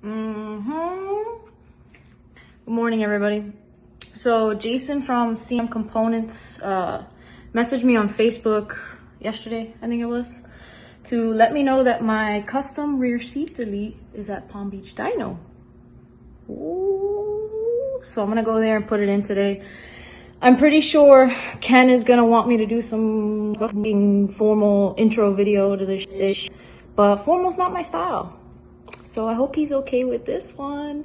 Good morning, everybody. So Jason from CM Components messaged me on Facebook yesterday, I think it was, to let me know that my custom rear seat delete is at Palm Beach Dyno. Ooh. So I'm gonna go there and put it in today. I'm pretty sure Ken is gonna want me to do some fucking formal intro video to this shit, but formal's not my style. So I hope he's okay with this one.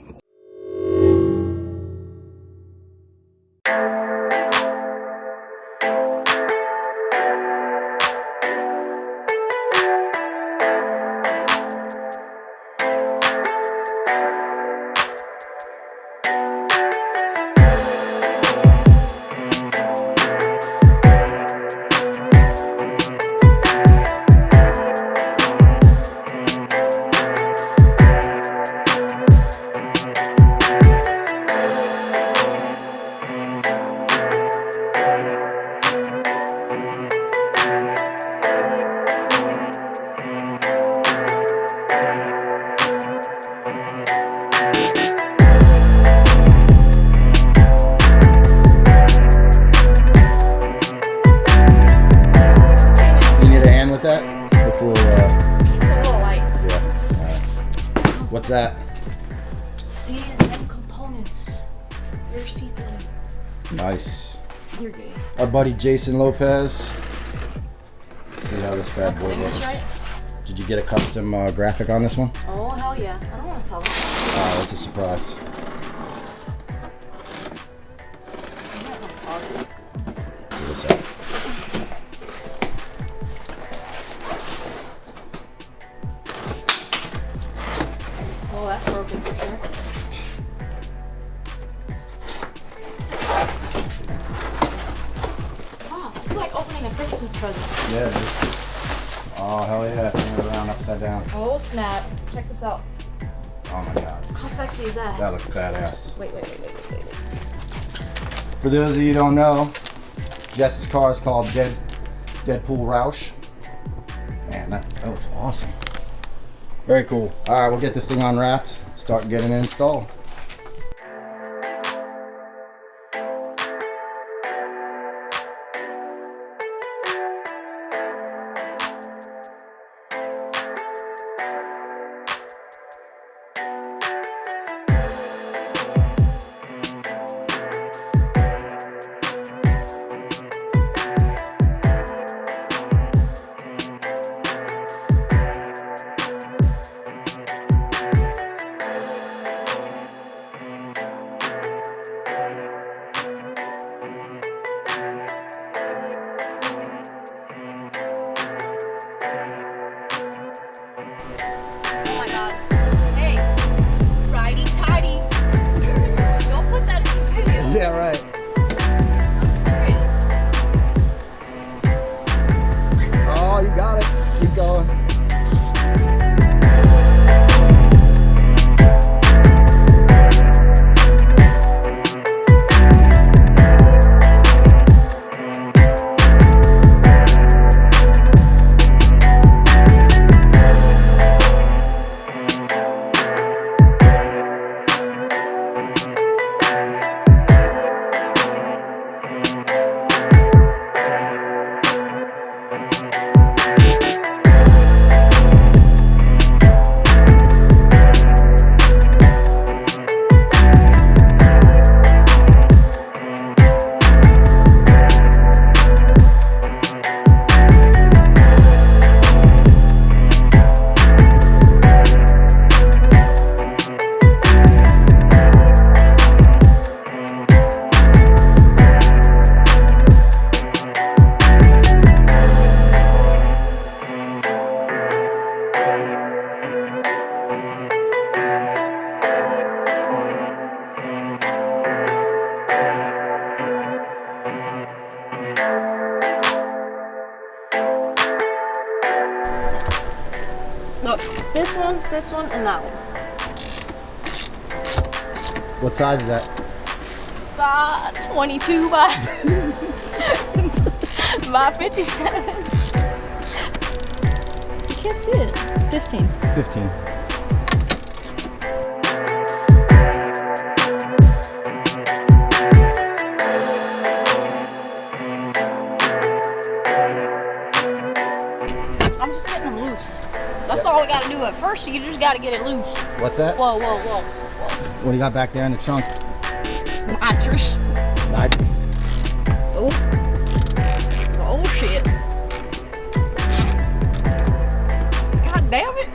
It's a little light. Yeah. Alright. What's that? CM Components. Rear seat delete. Nice. You're gay. Our buddy Jason Lopez. See how this bad boy looks. Right? Did you get a custom graphic on this one? Oh, hell yeah. I don't want to tell them. That's a surprise. See this out. Oh, that's broken for sure. Wow, this is like opening a Christmas present. Yeah, it is. Oh, hell yeah. Turn it around upside down. Oh, snap. Check this out. Oh my god. How sexy is that? That looks badass. Wait. For those of you who don't know, Jess's car is called Deadpool Roush. Man, that looks awesome. Very cool. Alright, we'll get this thing unwrapped, start getting it installed. Oh my god. Hey, righty tighty. Don't put that in the video. Yeah, right. I'm serious. Oh, you got it. Keep going. Look, this one, and that one. What size is that? 22 by 57. You can't see it. 15. 15. first, or you just gotta get it loose? What's that? Whoa, whoa, whoa. What do you got back there in the trunk? Nitrous. Nitrous. Oh. Oh, shit. God damn it.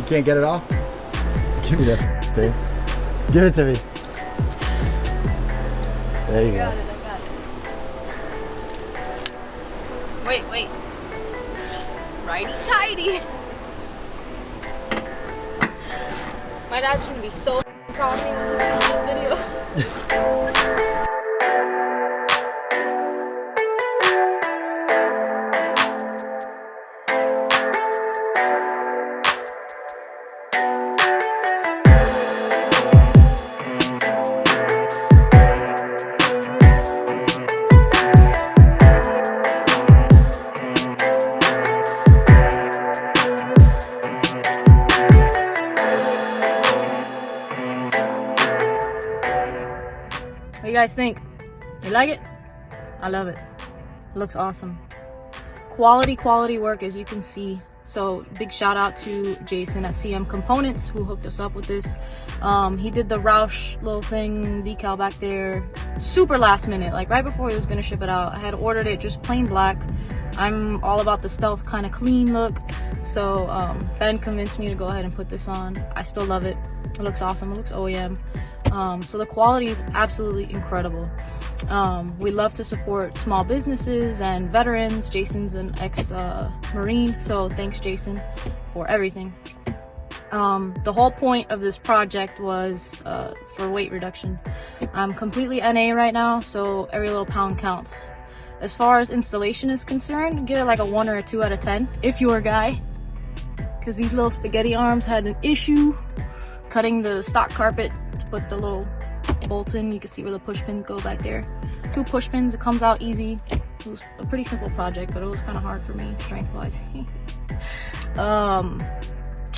Can't get it off? Give me that thing. Give it to me. There you go. I got it. Wait. Righty-tighty. My dad's gonna be so proud of me when he sees this video. What do you guys think? You like it? I love it. It looks awesome. Quality work, as you can see. So big shout out to Jason at CM Components who hooked us up with this. He did the Roush little thing, decal back there, super last minute, like right before he was gonna ship it out. I had ordered it just plain black. I'm all about the stealth kind of clean look. So Ben convinced me to go ahead and put this on. I still love it. It looks awesome. It looks OEM. So the quality is absolutely incredible. We love to support small businesses and veterans. Jason's an ex-Marine, so thanks Jason for everything. The whole point of this project was for weight reduction. I'm completely NA right now, so every little pound counts. As far as installation is concerned, give it like a 1 or a 2 out of 10 if you're a guy, because these little spaghetti arms had an issue cutting the stock carpet to put the little bolts in. You can see where the push pins go back there. 2 push pins, it comes out easy. It was a pretty simple project, but it was kind of hard for me, strength-wise.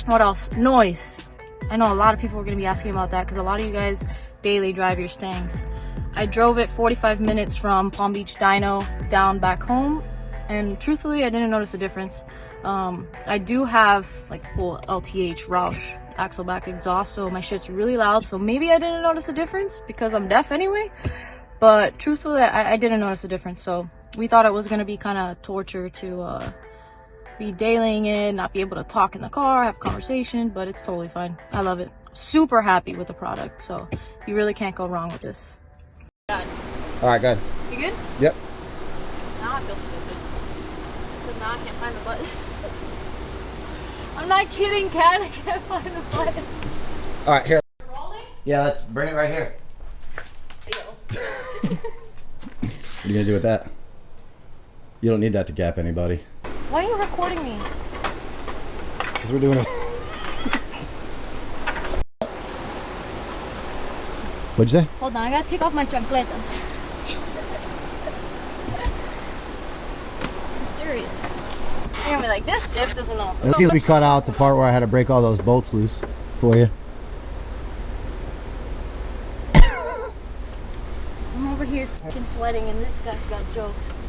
What else? Noise. I know a lot of people are going to be asking about that because a lot of you guys daily drive your Mustangs. I drove it 45 minutes from Palm Beach Dyno down back home, and truthfully I didn't notice a difference. I do have like full LTH Roush axle back exhaust, so my shit's really loud, so maybe I didn't notice a difference because I'm deaf anyway, but truthfully I didn't notice a difference. So we thought it was going to be kind of torture to be dailying it, not be able to talk in the car, have conversation, but it's totally fine. I love it. Super happy with the product, so you really can't go wrong with this. All right, good. You good? Yep. Now I feel stupid because now I can't find the button. I'm not kidding, Kat. I can't find the button. All right, here. Rolling? Yeah, let's bring it right here. What are you gonna do with that? You don't need that to gap anybody. Why are you recording me? Because we're doing it. What'd you say? Hold on, I gotta take off my chancletas. I'm serious. You're gonna be like, this Jeff doesn't know. Let's see if we cut out the part where I had to break all those bolts loose for you. I'm over here fucking sweating and this guy's got jokes.